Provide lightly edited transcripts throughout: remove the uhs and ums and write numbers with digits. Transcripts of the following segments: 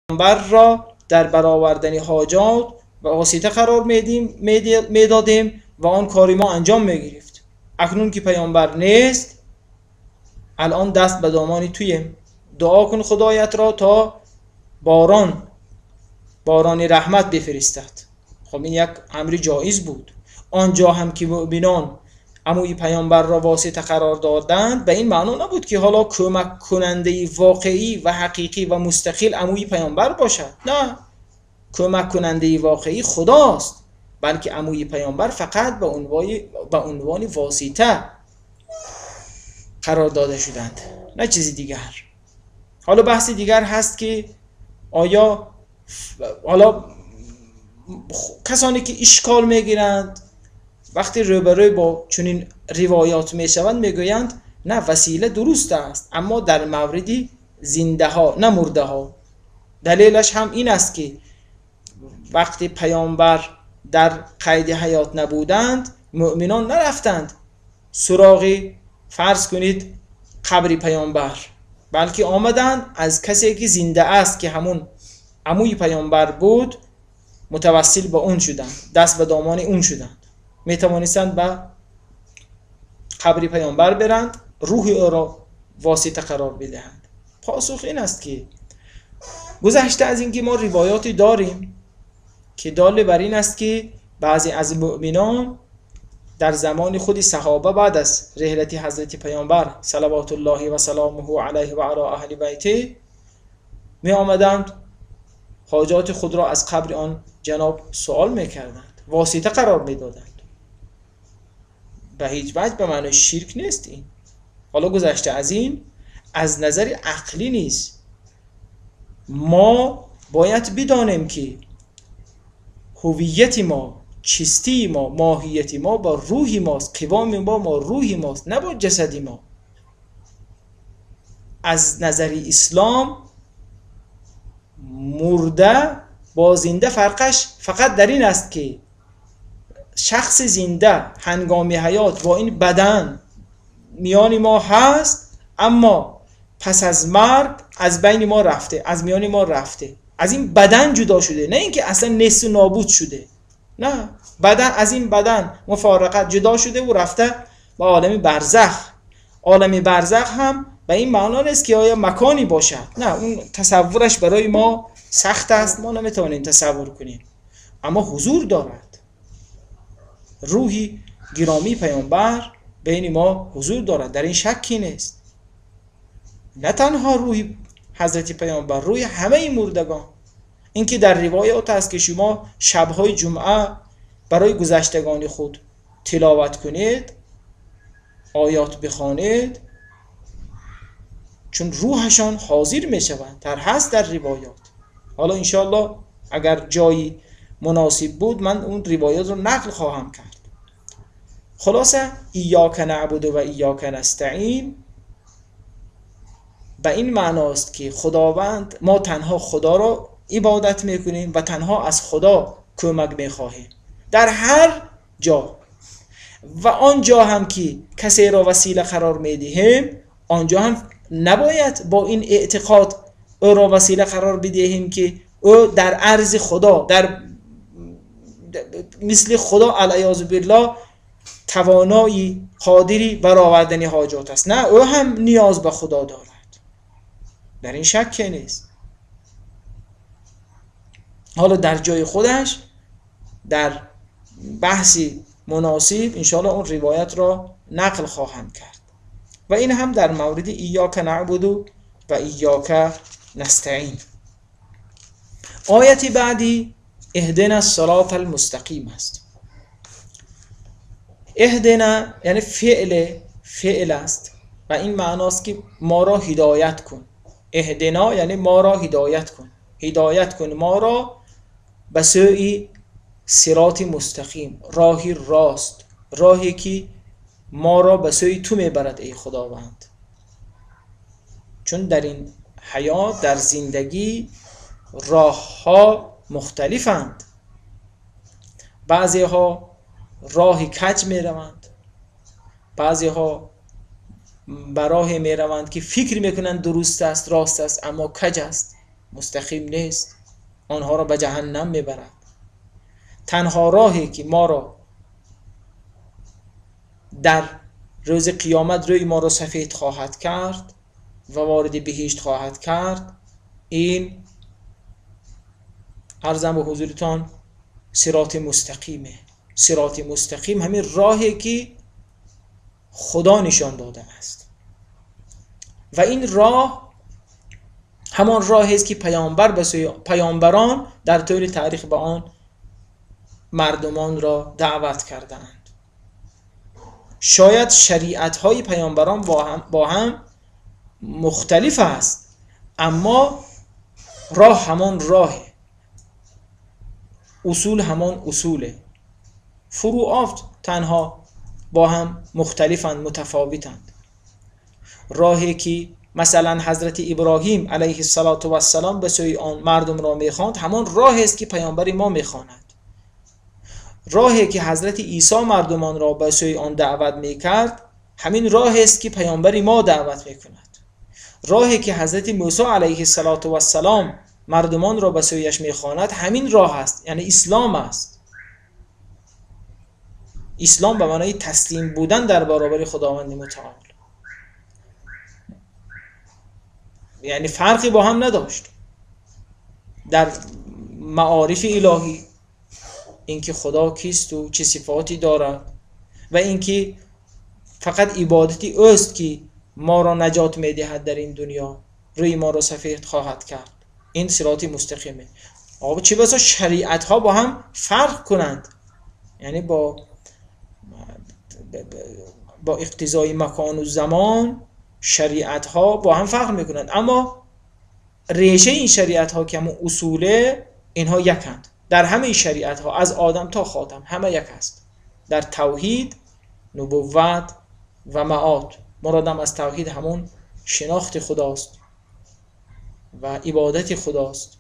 پیامبر را در برآوردن حاجات و واسطه قرار میدادیم و آن کاری ما انجام میگرفت. اکنون که پیامبر نیست، الان دست به دامانی تویم. دعا کن خدایت را تا باران رحمت بفرستد. خب این یک امر جایز بود. آنجا هم که مؤمنان عموی پیامبر را واسطه قرار دادند، به این معنا نبود که حالا کمک کننده واقعی و حقیقی و مستقل عموی پیامبر باشد. نه، کمک کننده واقعی خداست، بلکه عموی پیامبر فقط به عنوان واسطه قرار داده شدند، نه چیزی دیگر. حالا بحث دیگر هست که آیا حالا کسانی که اشکال میگیرند وقتی روبروی با چنین روایات میشوند میگویند نه، وسیله درست است اما در مورد زنده ها نه مرده ها. دلیلش هم این است که وقتی پیامبر در قید حیات نبودند، مؤمنان نرفتند سراغ فرض کنید قبر پیامبر، بلکه آمدند از کسی که زنده است که همون عموی پیامبر بود متوسل به اون شدند، دست به دامان اون شدند، می توانستند به قبر پیامبر برند، روح او را واسطه قرار بدهند. پاسخ این است که گذشته از اینکه ما روایاتی داریم که دال بر این است که بعضی از مؤمنان در زمان خود صحابه بعد از رحلت حضرت پیامبر صلوات الله و سلامه علیه و علی اهل بیته می آمدند حاجات خود را از قبر آن جناب سوال می کردند، واسطه قرار می دادند. به هیچ وجه به معنی شرک نیست این. حالا گذشته از این، از نظر عقلی نیست، ما باید بدانیم که هویت ما، چیستی ما، ماهیت ما با روح ماست، قوام ما روح ماست، نه با جسدی ما. از نظر اسلام مرده با زنده فرقش فقط در این است که شخص زنده هنگام حیات با این بدن میان ما هست، اما پس از مرگ از بین ما رفته، از میان ما رفته، از این بدن جدا شده، نه اینکه اصلا نیست و نابود شده، نه، بدن از این بدن مفارقت جدا شده و رفته به عالم برزخ. عالم برزخ هم به این معنا نیست که آیا مکانی باشد، نه، اون تصورش برای ما سخت است، ما نمیتونیم تصور کنیم، اما حضور دارد. روحی گرامی پیامبر بین ما حضور دارد، در این شکی نیست. نه تنها روح حضرت پیامبر، روح همه مردگان. این که در روایات است که شما شبهای جمعه برای گذشتگان خود تلاوت کنید، آیات بخوانید، چون روحشان حاضر می شوند، در هست در روایات. حالا انشاءالله اگر جایی مناسب بود من اون روایات رو نقل خواهم کرد. خلاصه ایاک نعبد و ایاک نستعین به این معناست که خداوند، ما تنها خدا را عبادت میکنیم و تنها از خدا کمک میخواهیم در هر جا، و آنجا هم که کسی را وسیله قرار میدهیم آنجا هم نباید با این اعتقاد او را وسیله قرار بدهیم که او در عرض خدا، در مثل خدا علیاذ بالله توانایی قادری برآوردن حاجات است. نه، او هم نیاز به خدا دارد، در این شک نیست. حالا در جای خودش در بحثی مناسب انشاءالله اون روایت را نقل خواهم کرد. و این هم در مورد ایاک نعبد و ایاک نستعین. آیت بعدی اهدنا الصراط المستقیم است. اهدنا یعنی فعل است و این معناست که ما را هدایت کن. اهدنا یعنی ما را هدایت کن، هدایت کن ما را به سوی صراط مستقیم، راهی راست، راهی که ما را به سوی تو میبرد ای خداوند. چون در این حیات، در زندگی، راه ها مختلفند. بعضی ها راه کج می روند، بعضی ها به راه می روند که فکر میکنند درست است، راست است، اما کج است. مستقیم نیست، آنها را به جهنم میبرد. تنها راهی که ما را در روز قیامت روی ما را سفید خواهد کرد و وارد بهشت خواهد کرد، این عرضم به حضورتان صراط مستقیمه. صراط مستقیم همین راهی که خدا نشان داده است و این راه همان راهی است که پیامبران در طول تاریخ به آن مردمان را دعوت کردند. شاید شریعت های پیامبران با هم مختلف است، اما راه همان راهه، اصول همان اصوله، فروعات تنها با هم مختلفند، متفاوتند. راهی که مثلا حضرت ابراهیم علیه السلام به سوی آن مردم را میخواند، همان راهی است که پیامبر ما میخواند. راهی که حضرت عیسی مردمان را به سوی آن دعوت میکرد، همین راهی است که پیامبر ما دعوت میکند. راهی که حضرت موسی علیه السلام مردمان را به سویش میخواند، همین راه است، یعنی اسلام است. اسلام به معنای تسلیم بودن در برابر خداوند متعال، یعنی فرقی با هم نداشت در معارف الهی، اینکه خدا کیست و چه صفاتی دارد و اینکه فقط عبادتی اوست که ما را نجات میدهد در این دنیا، روی ما را سفید خواهد کرد. این صراط مستقیمه. آقا چه بسا شریعت ها با هم فرق کنند، یعنی با اقتضای مکان و زمان شریعت ها با هم فرق میکنند، اما ریشه این شریعت ها که همون اصوله، اینها یکند. در همه شریعت ها از آدم تا خاتم همه یک است، در توحید، نبوت و معاد. مرادم از توحید همون شناخت خداست و عبادت خداست.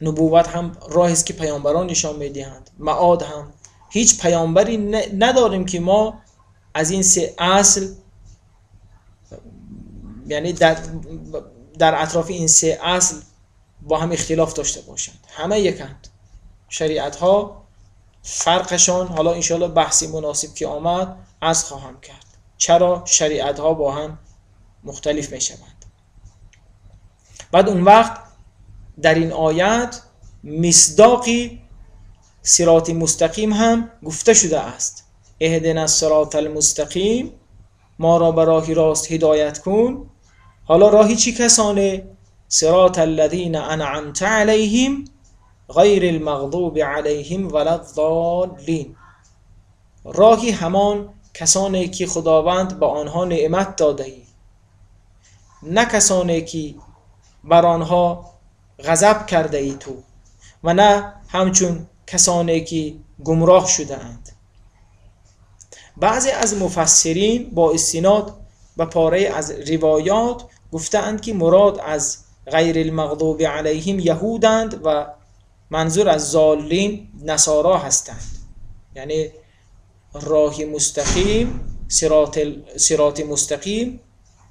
نبوت هم راهی است که پیامبران نشان میدهند. معاد هم هیچ پیامبری نداریم که ما از این سه اصل، یعنی در اطراف این سه اصل با هم اختلاف داشته باشند. همه یکند. شریعت ها فرقشان حالا انشاءالله بحثی مناسب که آمد از خواهم کرد، چرا شریعت ها با هم مختلف می شوند. بعد اون وقت در این آیت مصداقی صراط مستقیم هم گفته شده است. اهدنا الصراط المستقیم، ما را به راه راست هدایت کن. حالا راهی چی کسانه؟ صراط الذین انعمت علیهم غیر المغضوب علیهم ولا الضالین، راهی همان کسانی که خداوند به آنها نعمت داده ای، نه کسانی که بر آنها غضب کرده ای تو، و نه همچون کسانی که گمراه شده اند. بعضی از مفسرین با استناد به پاره از روایات گفتند که مراد از غیر المغضوب علیهم یهودند و منظور از ضالین نصارا هستند. یعنی راه مستقیم، صراط مستقیم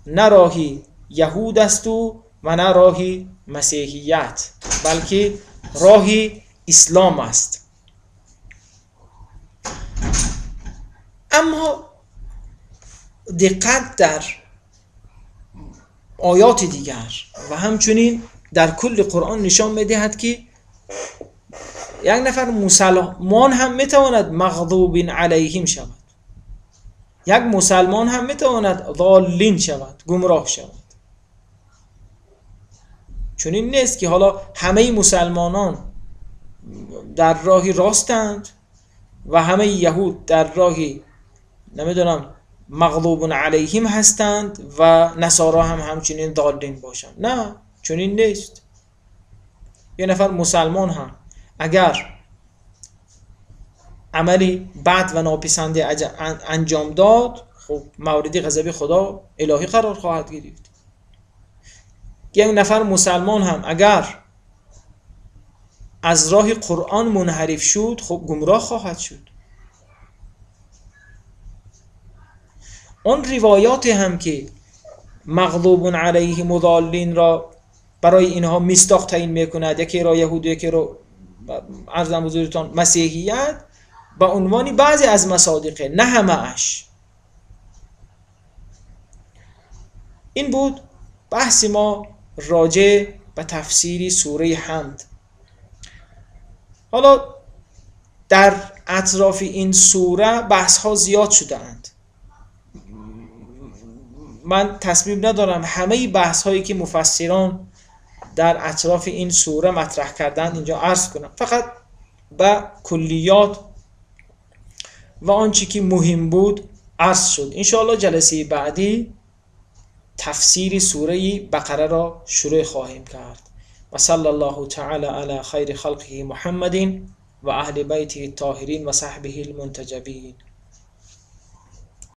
نه راهی یهود است و نه راهی مسیحیت، بلکه راهی اسلام است. اما دقت در آیات دیگر و همچنین در کل قرآن نشان می‌دهد که یک نفر مسلمان هم میتواند مغضوب علیهم شود، یک مسلمان هم میتواند ضالین شود، گمراه شود. چون این نیست که حالا همه مسلمانان در راهی راستند و همه یهود در راهی نمیدونم مغضوب علیهم هستند و نصارا هم همچنین ضالین باشند. نه، چون این نیست. یه نفر مسلمان هم اگر عملی بد و ناپسنده انجام داد، خب مورد غضب خدا الهی قرار خواهد گرفت. یک نفر مسلمان هم اگر از راه قرآن منحرف شد، خب گمراه خواهد شد. اون روایات هم که مغضوب علیهم و ضالین را برای اینها مصداق تعیین میکند، یکی را یهود، یکی را عرضم حضورتان مسیحیت، با عنوان بعضی از مصادیق، نه همه اش. این بود بحث ما راجع به تفسیری سوره حمد. حالا در اطراف این سوره بحث ها زیاد شده اند. من تصمیم ندارم همه بحث هایی که مفسران در اطراف این سوره مطرح کردن اینجا عرض کنم، فقط به کلیات و آنچه که مهم بود عرض شد. انشاءالله جلسه بعدی تفسیر سوره بقره را شروع خواهیم کرد. و صلی الله تعالی علی خیر خلقه محمد و اهل بیته الطاهرین و صحبه المنتجبین.